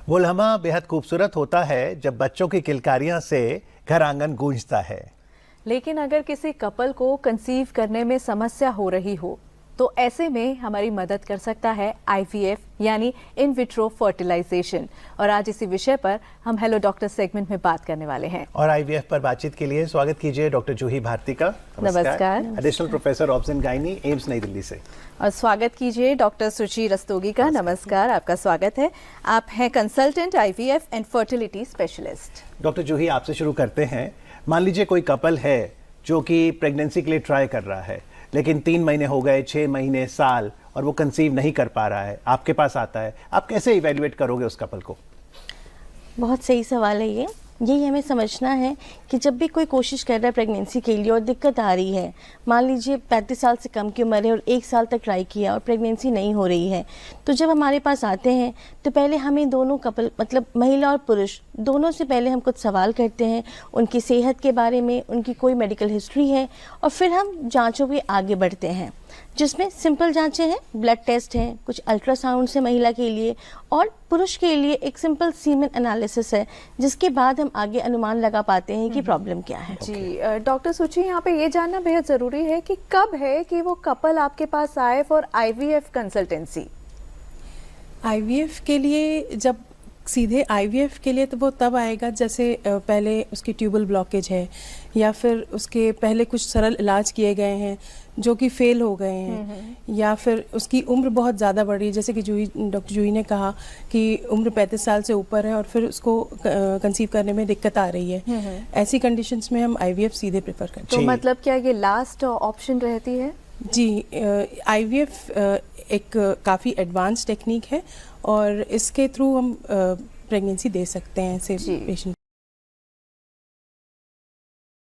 वो लम्हा बेहद खूबसूरत होता है जब बच्चों की किलकारियां से घर आंगन गूंजता है। लेकिन अगर किसी कपल को कंसीव करने में समस्या हो रही हो तो ऐसे में हमारी मदद कर सकता है IVF यानी इन विट्रो फर्टिलाइजेशन। और आज इसी विषय पर हम हेलो डॉक्टर सेगमेंट में बात करने वाले हैं। और IVF पर बातचीत के लिए स्वागत कीजिए डॉक्टर जूही भारती का। नमस्कार। Additional professor obs gynae, AIIMS New Delhi से। और स्वागत कीजिए डॉक्टर सुची रस्तोगी का। नमस्कार, आपका स्वागत है। आप हैं consultant IVF and fertility specialist. Doctor Juhi, आपसे शुरू करते हैं। मान लीजिए कोई कपल है जो कि प्रेगनेंसी के लिए ट्राई कर रहा है, लेकिन 3 महीने हो गए, 6 महीने, साल, और वो कंसीव नहीं कर पा रहा है, आपके पास आता है, आप कैसे इवेल्युएट करोगे उस कपल को? बहुत सही सवाल है ये। यही हमें समझना है कि जब भी कोई कोशिश कर रहा है प्रेगनेंसी के लिए और दिक्कत आ रही है, मान लीजिए 35 साल से कम की उम्र है और 1 साल तक ट्राई किया और प्रेगनेंसी नहीं हो रही है, तो जब हमारे पास आते हैं तो पहले हमें दोनों कपल मतलब महिला और पुरुष दोनों से पहले हम कुछ सवाल करते हैं उनकी सेहत के बारे में, उनकी कोई मेडिकल हिस्ट्री है, और फिर हम जाँचों के आगे बढ़ते हैं जिसमें सिंपल जांचें हैं, ब्लड टेस्ट हैं, कुछ अल्ट्रासाउंड से महिला के लिए, और पुरुष के लिए एक सिंपल सीमेन एनालिसिस है, जिसके बाद हम आगे अनुमान लगा पाते हैं कि प्रॉब्लम क्या है। जी डॉक्टर सुची, यहाँ पे ये जानना बेहद ज़रूरी है कि कब है कि वो कपल आपके पास आए फॉर IVF कंसल्टेंसी? IVF के लिए जब सीधे IVF के लिए तो वो तब आएगा जैसे पहले उसकी ट्यूबल ब्लॉकेज है या फिर उसके पहले कुछ सरल इलाज किए गए हैं जो कि फेल हो गए हैं, या फिर उसकी उम्र बहुत ज़्यादा बढ़ी, जैसे कि डॉक्टर जूही ने कहा कि उम्र 35 साल से ऊपर है और फिर उसको कंसीव करने में दिक्कत आ रही है। ऐसी कंडीशंस में हम IVF सीधे प्रेफर करते हैं। तो मतलब क्या ये लास्ट ऑप्शन रहती है? जी, IVF एक काफ़ी एडवांस टेक्निक है और इसके थ्रू हम प्रेगनेंसी दे सकते हैं ऐसे पेशेंट।